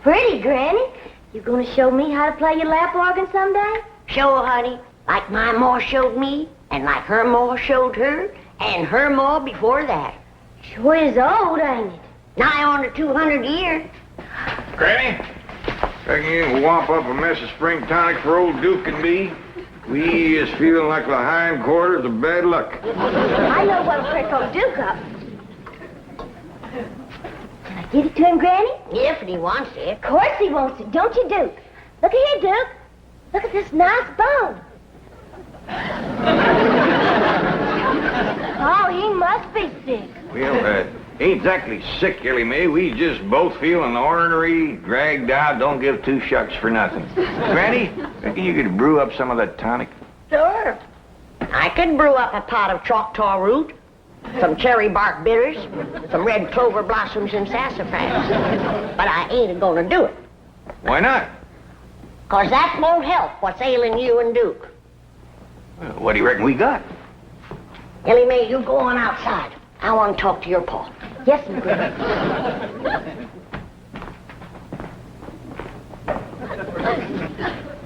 Pretty, Granny. You gonna show me how to play your lap organ someday? Sure, honey. Like my ma showed me, and like her ma showed her, and her ma before that. Sure is old, ain't it? Nigh on to 200 years. Granny, reckon you can whop up a mess of spring tonic for old Duke and me? We is feeling like the hindquarters of bad luck. I know what'll prick old Duke up. Can I give it to him, Granny? If he wants it. Of course he wants it, don't you, Duke? Look at here, Duke. Look at this nice bone. Oh, he must be sick. Well, ain't exactly sick, Ellie Mae. We just both feeling ornery, dragged out, don't give two shucks for nothing. Granny, reckon you could brew up some of that tonic? Sure. I could brew up a pot of Choctaw root, some cherry bark bitters, some red clover blossoms and sassafras. But I ain't gonna do it. Why not? 'Cause that won't help what's ailing you and Duke. Well, what do you reckon we got? Ellie Mae, you go on outside. I want to talk to your pa. Yes, my Granny.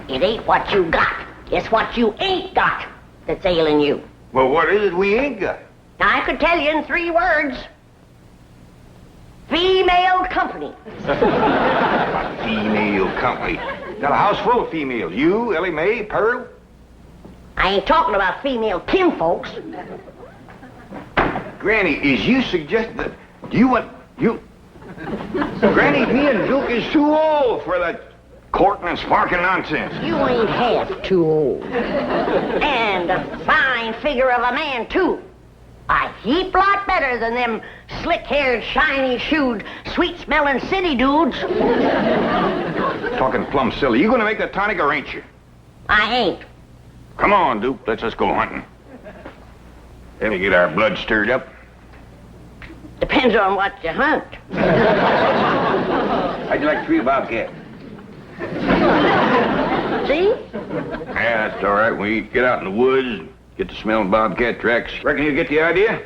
It ain't what you got. It's what you ain't got that's ailing you. Well, what is it we ain't got? Now, I could tell you in 3 words. Female company. Female company. Got a house full of females. You, Ellie Mae, Pearl. I ain't talking about female kinfolks. Granny, is you suggesting that you want... Granny, me and Duke is too old for that courting and sparking nonsense. You ain't half too old. And a fine figure of a man, too. A heap lot better than them slick-haired, shiny-shoed, sweet-smelling city dudes. Talking plumb silly. You gonna make the tonic or ain't you? I ain't. Come on, Duke. Let's just go hunting. That'll get our blood stirred up. Depends on what you hunt. How'd you like to treat a bobcat? See? Yeah, that's all right. We get out in the woods, get to smelling bobcat tracks. Reckon you get the idea?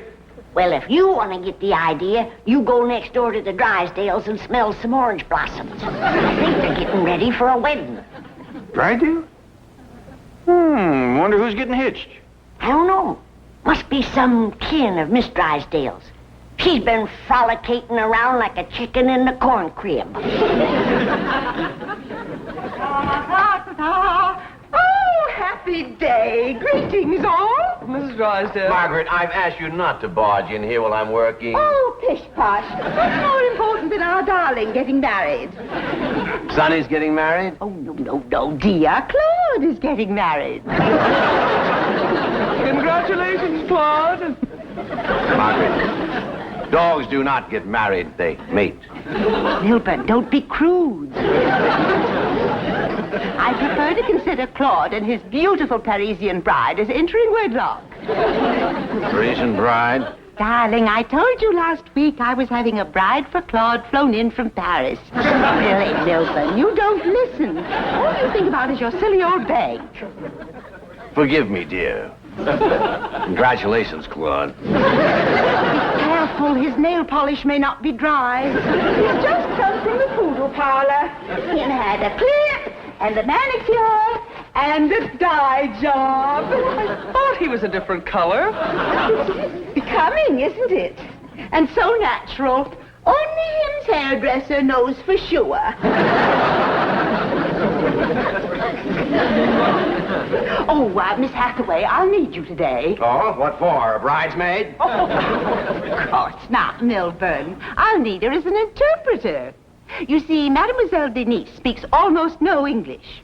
Well, if you want to get the idea, you go next door to the Drysdales and smell some orange blossoms. I think they're getting ready for a wedding. Drydale? Wonder who's getting hitched. I don't know. Must be some kin of Miss Drysdale's. She's been frolicking around like a chicken in the corn crib. Oh, happy day. Greetings, all. Mrs. Drysdale. Margaret, I've asked you not to barge in here while I'm working. Oh, pish-posh. What's more important than our darling getting married? Sonny's getting married? Oh, no, dear. Claude is getting married. Congratulations, Claude. Margaret, dogs do not get married, they mate. Milburn, don't be crude. I prefer to consider Claude and his beautiful Parisian bride as entering wedlock. Parisian bride? Darling, I told you last week I was having a bride for Claude flown in from Paris. Really, Milburn, you don't listen. All you think about is your silly old bank. Forgive me, dear. Congratulations, Claude. Careful, his nail polish may not be dry. He's just come from the poodle parlor. He had a clip and a manicure and a dye job. I thought he was a different color. It's becoming, isn't it? And so natural. Only him's hairdresser knows for sure. Oh, Miss Hathaway, I'll need you today. Oh, what for? A bridesmaid? Oh, of course not, Milburn. I'll need her as an interpreter. You see, Mademoiselle Denise speaks almost no English.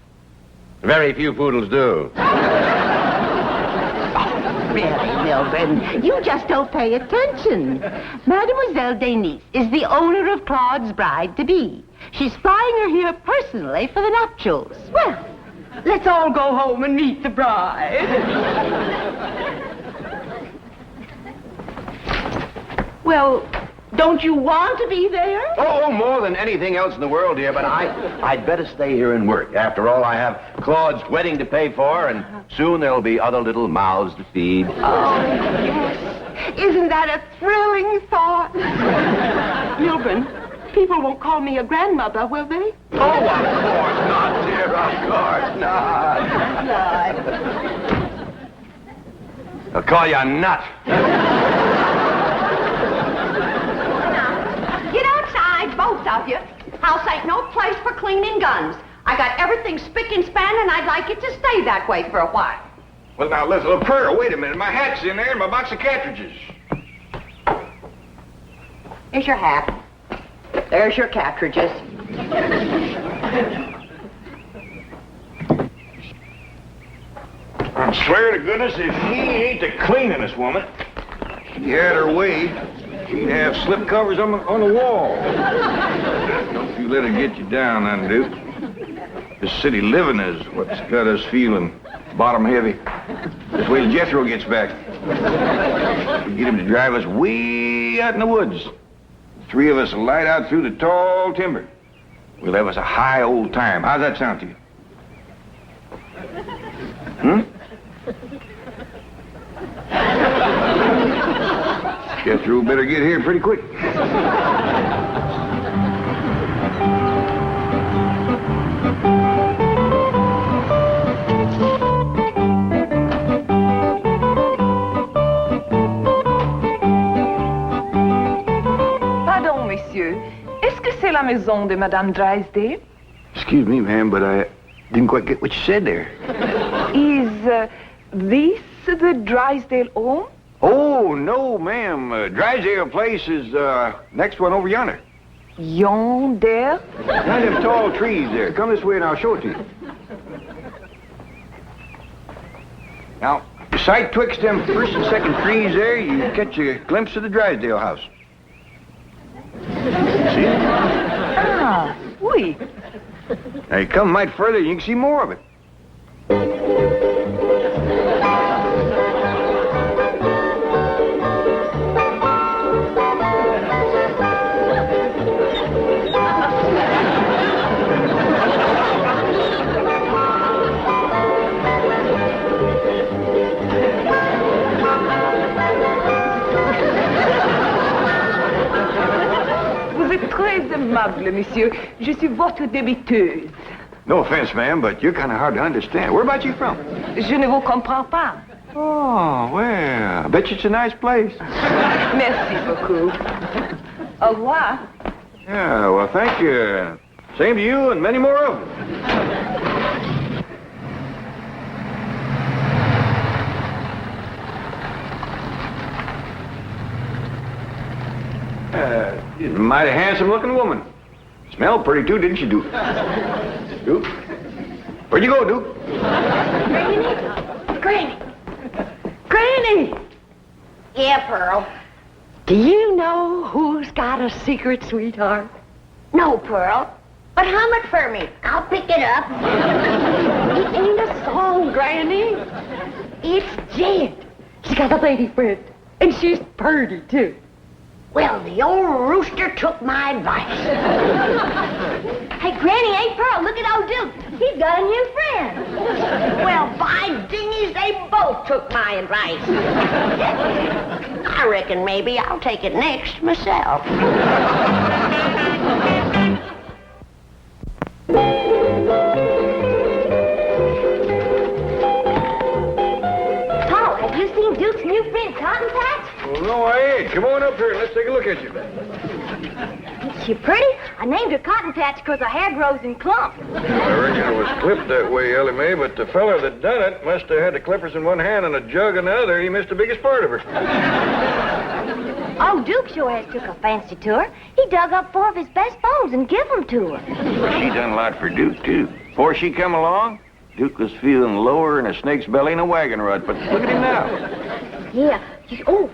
Very few poodles do. Really, Milburn, you just don't pay attention. Mademoiselle Denise is the owner of Claude's bride-to-be. She's flying her here personally for the nuptials. Well, let's all go home and meet the bride. Well, don't you want to be there? Oh, more than anything else in the world, dear, but I'd better stay here and work. After all, I have Claude's wedding to pay for, and soon there'll be other little mouths to feed. Oh, yes. Isn't that a thrilling thought? Milburn, people won't call me a grandmother, will they? Oh, of course not, dear. Of course not. I'll call you a nut. Get outside, both of you. House ain't no place for cleaning guns. I got everything spick and span, and I'd like it to stay that way for a while. Well, now, listen, Pearl, wait a minute. My hat's in there and my box of cartridges. Here's your hat. There's your cartridges. I swear to goodness, if she ain't the cleaningest woman, she had her way, she'd have slip covers on the wall. Don't you let her get you down, then, Duke. This city living is what's got us feeling bottom heavy. Just wait till Jethro gets back. We get him to drive us way out in the woods. The three of us will light out through the tall timber. We'll have us a high old time. How's that sound to you? Jethro better get here pretty quick. Pardon, monsieur. Est-ce que c'est la maison de Madame Drysdale? Excuse me, ma'am, but I didn't quite get what you said there. Is this the Drysdale home? Oh, no, ma'am. Drysdale Place is next one over yonder. Yonder? Behind them tall trees there. Come this way and I'll show it to you. Now, sight twixt them first and second trees there, you catch a glimpse of the Drysdale house. See? Ah, oui. Now, you come a mite further, you can see more of it. Vous êtes très aimable, monsieur. Je suis votre débiteuse. No offense, ma'am, but you're kind of hard to understand. Where about you from? Je ne vous comprends pas. Oh, well, I bet you it's a nice place. Merci beaucoup. Au revoir. Yeah, well, thank you. Same to you and many more of them. She's a mighty handsome-looking woman. Smelled pretty, too, didn't she, Duke? Duke? Where'd you go, Duke? Granny! Granny! Yeah, Pearl. Do you know who's got a secret, sweetheart? No, Pearl. But hum it for me. I'll pick it up. It ain't a song, Granny. It's Jed. She's got a lady friend, and she's purty, too. Well, the old rooster took my advice. Hey, Granny, ain't Pearl. Look at old Duke. He's got a new friend. Well, by dingies, they both took my advice. I reckon maybe I'll take it next myself. Paul, have you seen Duke's new friend, Cotton Patch? Well, no, I ain't. Come on up here and let's take a look at you. Is she pretty? I named her Cotton Patch because her hair grows in clumps. I reckon it was clipped that way, Ellie Mae, but the feller that done it must have had the clippers in one hand and a jug in the other. He missed the biggest part of her. Oh, Duke sure has took a fancy to her. He dug up 4 of his best bones and give them to her. She done a lot for Duke, too. Before she come along, Duke was feeling lower in a snake's belly in a wagon rut, but look at him now. Yeah. Oh,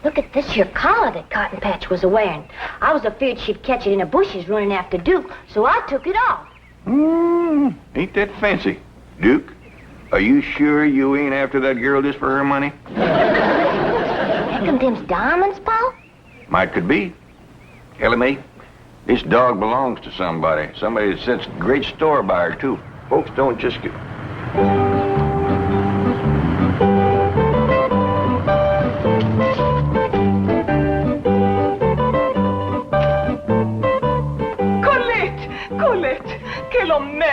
look at this here collar that Cotton Patch was a-wearing. I was afraid she'd catch it in the bushes running after Duke, so I took it off. Ain't that fancy. Duke, are you sure you ain't after that girl just for her money? Reckon them's diamonds, Paul? Might could be. Ellie Mae, this dog belongs to somebody. Somebody that sets great store by her, too. Folks don't just get...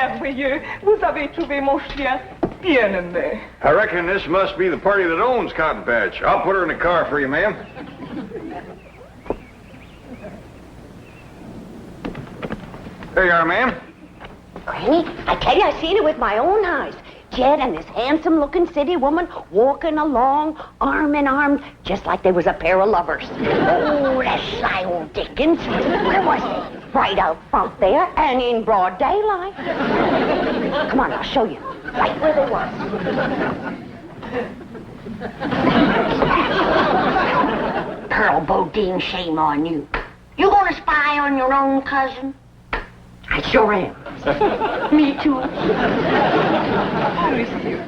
merveilleux. Vous avez trouvé mon chien bien aimé. I reckon this must be the party that owns Cotton Patch. I'll put her in the car for you, ma'am. There you are, ma'am. Granny, I tell you, I seen it with my own eyes. Jed and this handsome-looking city woman walking along, arm in arm, just like they was a pair of lovers. Oh, that sly old Dickens. Where was they? Right out front there and in broad daylight. Come on, I'll show you. Right where they was. Pearl Bodine, shame on you. You gonna spy on your own cousin? I sure am. Me too. Oh, monsieur,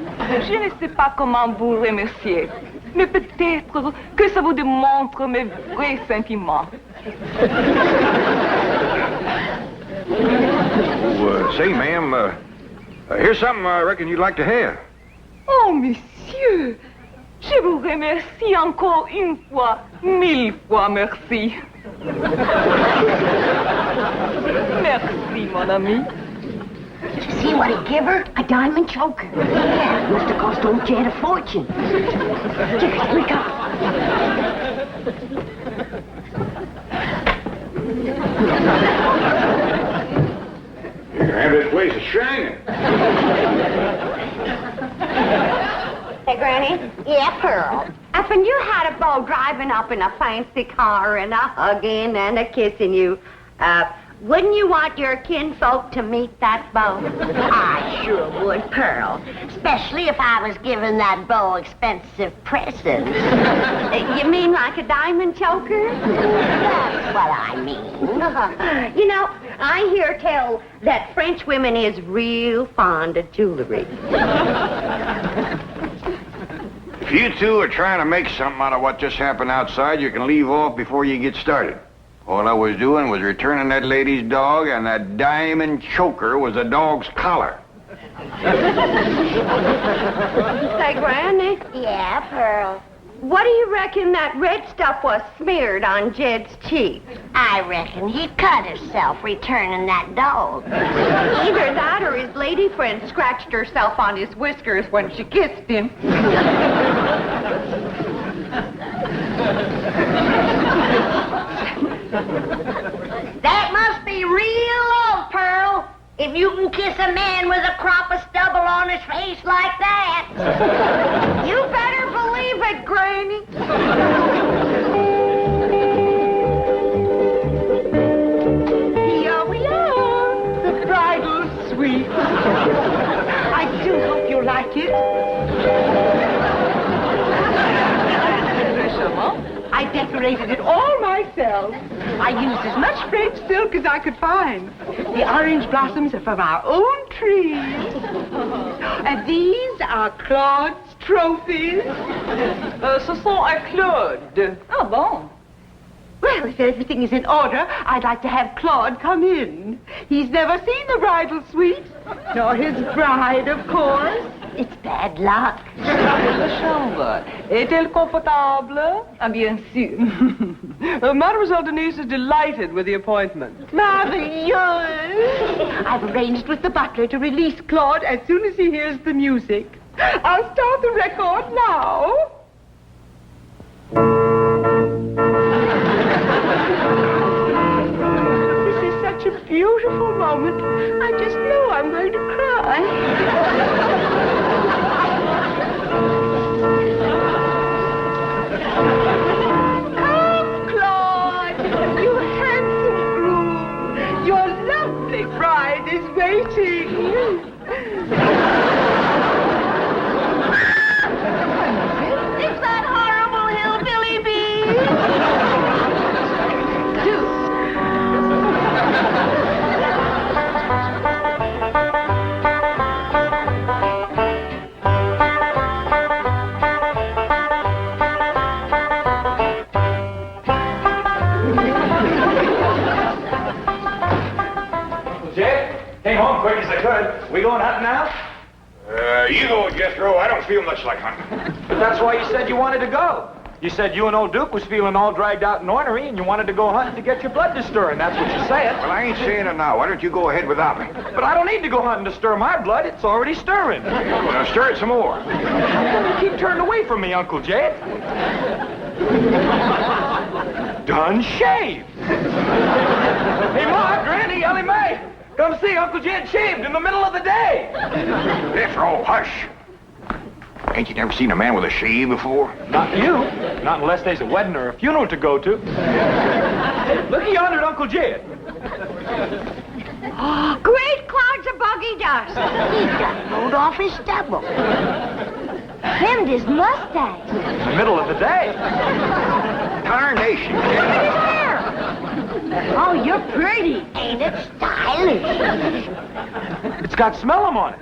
je ne sais pas comment vous remercier, mais peut-être que ça vous démontre mes vrais sentiments. Say, ma'am, here's something I reckon you'd like to have. Oh, monsieur, je vous remercie encore une fois, 1000 fois merci. Merci, mon ami. See what he give her? A diamond choker. Yeah, must have cost old Jed a fortune. Here we go. And this place is shining. Hey, Granny? Yeah, Pearl. If you had a beau driving up in a fancy car and a hugging and a kissing you, wouldn't you want your kinfolk to meet that beau? I sure would, Pearl. Especially if I was giving that beau expensive presents. You mean like a diamond choker? That's what I mean. You know, I hear tell that French women is real fond of jewelry. If you two are trying to make something out of what just happened outside, you can leave off before you get started. All I was doing was returning that lady's dog, and that diamond choker was the dog's collar. Say, Granny? Yeah, Pearl? What do you reckon that red stuff was smeared on Jed's cheek? I reckon he cut himself returning that dog. Either that or his lady friend scratched herself on his whiskers when she kissed him. That must be real love, Pearl. If you can kiss a man with a crop of stubble on his face like that. You better believe it, Granny. Here we are, the bridal suite. I do hope you like it. I decorated it all myself. I used as much French silk as I could find. The orange blossoms are from our own tree. And these are Claude's trophies. Ce sont à Claude. Ah bon? Well, if everything is in order, I'd like to have Claude come in. He's never seen the bridal suite, nor his bride, of course. It's bad luck. La chambre est-elle confortable? Ah, bien sûr. Mademoiselle Denise is delighted with the appointment. Marvelous! I've arranged with the butler to release Claude as soon as he hears the music. I'll start the record now. This is such a beautiful moment. I just know I'm going to cry. Come, Claude, you handsome groom. Your lovely bride is waiting. It's that horrible hillbilly bee. Came home quick as I could. We going hunting now? You go, Jethro. I don't feel much like hunting. But that's why you said you wanted to go. You said you and old Duke was feeling all dragged out and ornery, and you wanted to go hunting to get your blood to stirring. That's what you said. Well, I ain't saying it now. Why don't you go ahead without me? But I don't need to go hunting to stir my blood. It's already stirring. Now, stir it some more. You keep turning away from me, Uncle Jed. Done shaved. Hey, Ma, Granny, Ellie Mae, come see Uncle Jed shaved in the middle of the day. Jethro, hush. Ain't you never seen a man with a shave before? Not you. Not unless there's a wedding or a funeral to go to. Look yonder at Uncle Jed. Great clouds of buggy dust. He got mowed off his stubble. Trimmed his mustache. In the middle of the day. Tarnation. Oh, you're pretty. Ain't it stylish? It's got smellum on it.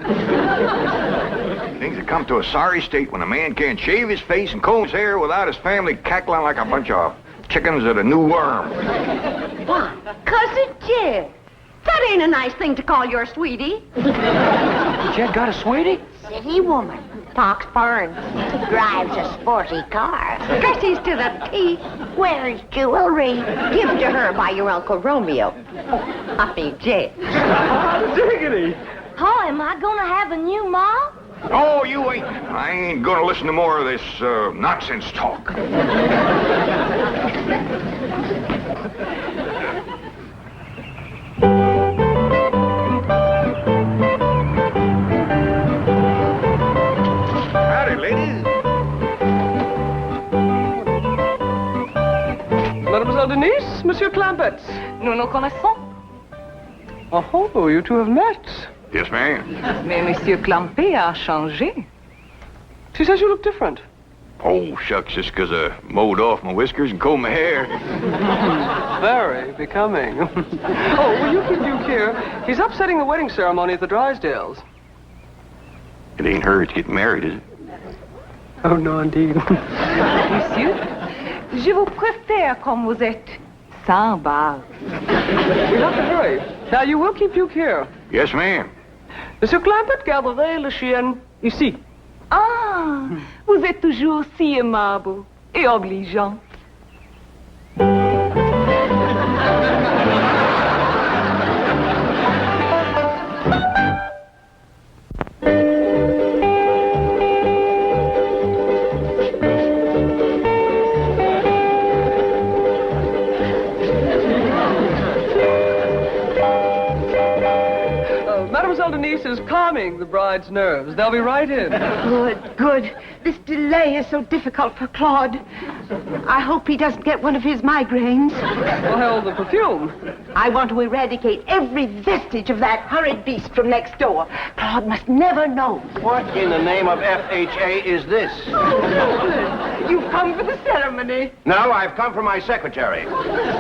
Things have come to a sorry state when a man can't shave his face and comb his hair without his family cackling like a bunch of chickens at a new worm. Why, Cousin Jed, that ain't a nice thing to call your sweetie. Jed got a sweetie? City woman. Talks foreign. Drives a sporty car. Dresses to the teeth. Wears jewelry. Given to her by your Uncle Romeo. Puppy Jed. Diggity. Oh, am I gonna have a new mom? Oh, you ain't. I ain't gonna listen to more of this nonsense talk. Howdy, ladies. Mademoiselle Denise, Monsieur Clampett. Nous nous connaissons. Oh, you two have met. Yes, ma'am. Mais Monsieur Clampet a changé. She says you look different. Oh, shucks, just 'cause I mowed off my whiskers and combed my hair. Very becoming. Oh, will you keep Duke here? He's upsetting the wedding ceremony at the Drysdales. It ain't her that's getting married, is it? Oh, no, indeed. Monsieur, je vous préfère comme vous êtes, sans barbe. We'll have to hurry. Now, you will keep Duke here. Yes, ma'am. Monsieur Clampett, garderez le chien ici. Ah, vous êtes toujours si aimable et obligeant. Mademoiselle Denise is calming the bride's nerves. They'll be right in. Good. This delay is so difficult for Claude. I hope he doesn't get one of his migraines. Well, the perfume. I want to eradicate every vestige of that horrid beast from next door. Claude must never know. What in the name of FHA is this? You've come for the ceremony. No, I've come for my secretary.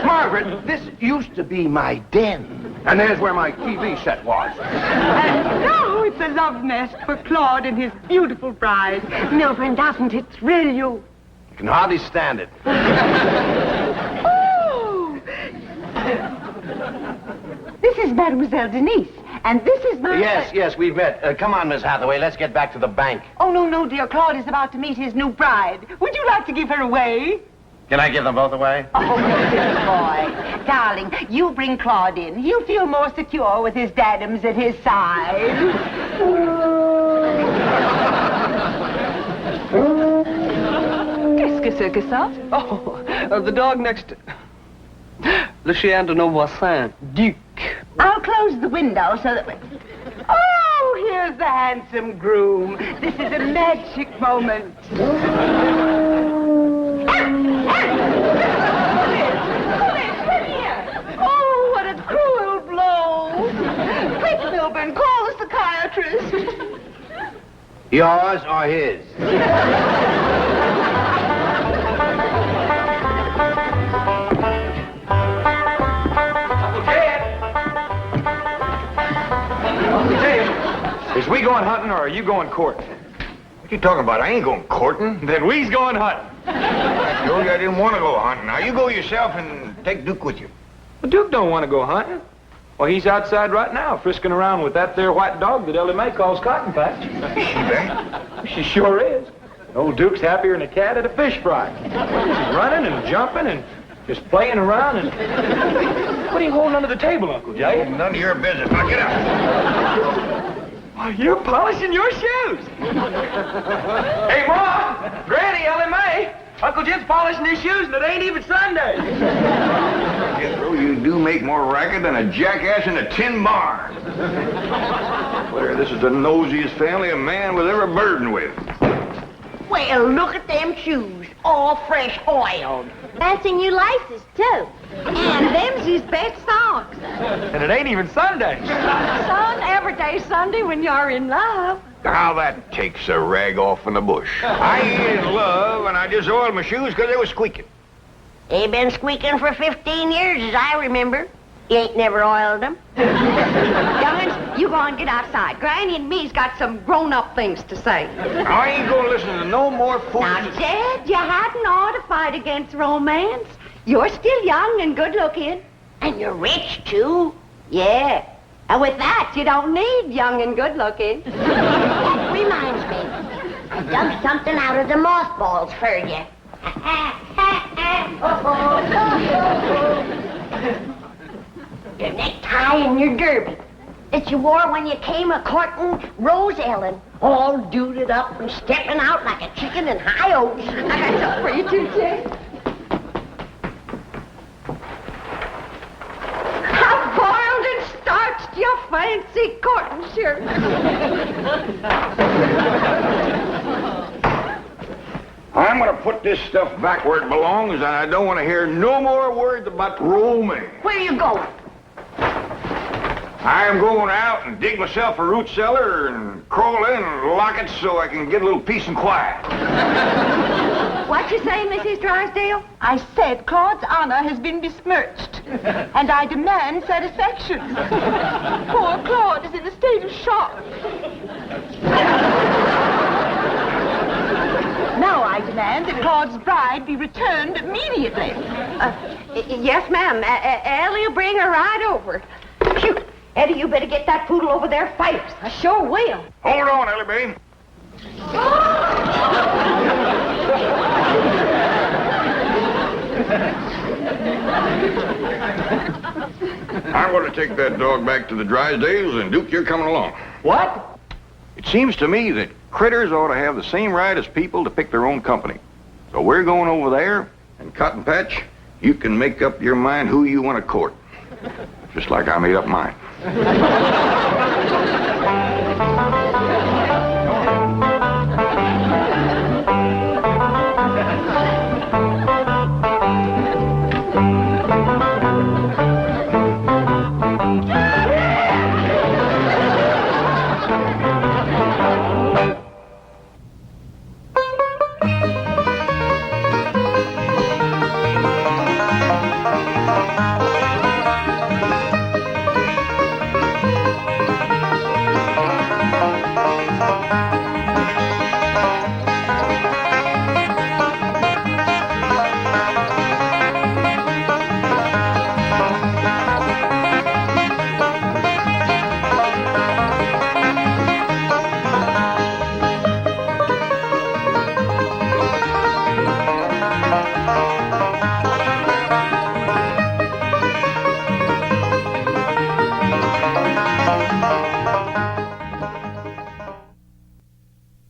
Margaret, this used to be my den. And there's where my TV set was. And now it's a love nest for Claude and his beautiful bride. Milburn, doesn't it thrill you? I can hardly stand it. Oh! This is Mademoiselle Denise, and this is my... Yes, we've met. Come on, Miss Hathaway, let's get back to the bank. Oh, no, dear. Claude is about to meet his new bride. Would you like to give her away? Can I give them both away? Oh, dear boy. Darling, you bring Claude in. He'll feel more secure with his daddums at his side. Qu'est-ce que c'est que ça? Oh, the dog next... Le chien de nos voisins, Duke. I'll close the window so that... Oh, here's the handsome groom. This is a magic moment. Oh, what a cruel blow. Quick, Milburn, call the psychiatrist. Yours or his? Is we going hunting or are you going courting? What you talking about? I ain't going courting. Then we's going hunting. I told you I didn't want to go hunting. Now, you go yourself and take Duke with you. Well, Duke don't want to go hunting. Well, he's outside right now, frisking around with that there white dog that Ellie Mae calls Cotton Patch. Is she back? She sure is. Old Duke's happier than a cat at a fish fry. He's running and jumping and just playing around and... What are you holding under the table, Uncle Jay? None of your business. Now get out. Why, you're polishing your shoes. Hey, Ma, Granny, Ellie Mae, Uncle Jim's polishing his shoes and it ain't even Sunday. Jethro, you do make more racket than a jackass in a tin barn. Claire, this is the nosiest family a man was ever burdened with. Well, look at them shoes, all fresh oiled. Fancy new laces, too. And them's his best socks. And it ain't even Sunday. Son, every day's Sunday when you're in love. Now that takes a rag off in the bush. I ain't in love, and I just oiled my shoes because they was squeaking. They been squeaking for 15 years, as I remember. You ain't never oiled them. Young'uns, you go and get outside. Granny and me's got some grown-up things to say. I ain't gonna listen to no more fools. Now, Dad, you hadn't ought to fight against romance. You're still young and good-looking. And you're rich, too. Yeah. And with that, you don't need young and good-looking. That reminds me. I dug something out of the mothballs for you. Your necktie and your derby that you wore when you came a-courting Rose Ellen, all duded up and stepping out like a chicken in high oats. I got something for you, too, Jay. How boiled and starched your fancy cotton shirt. I'm gonna put this stuff back where it belongs, and I don't want to hear no more words about romance. Where you going? I'm going out and dig myself a root cellar and crawl in and lock it so I can get a little peace and quiet. What you say, Mrs. Drysdale? I said Claude's honor has been besmirched, and I demand satisfaction. Poor Claude is in a state of shock. Now I demand that Claude's bride be returned immediately. Yes, ma'am. Ellie will bring her right over. Phew. Eddie, you better get that poodle over there fast. I sure will. Hold on, Ellie Mae. I'm going to take that dog back to the Drysdales, and Duke, you're coming along. What? It seems to me that critters ought to have the same right as people to pick their own company. So we're going over there, and Cotton Patch, you can make up your mind who you want to court. Just like I made up mine.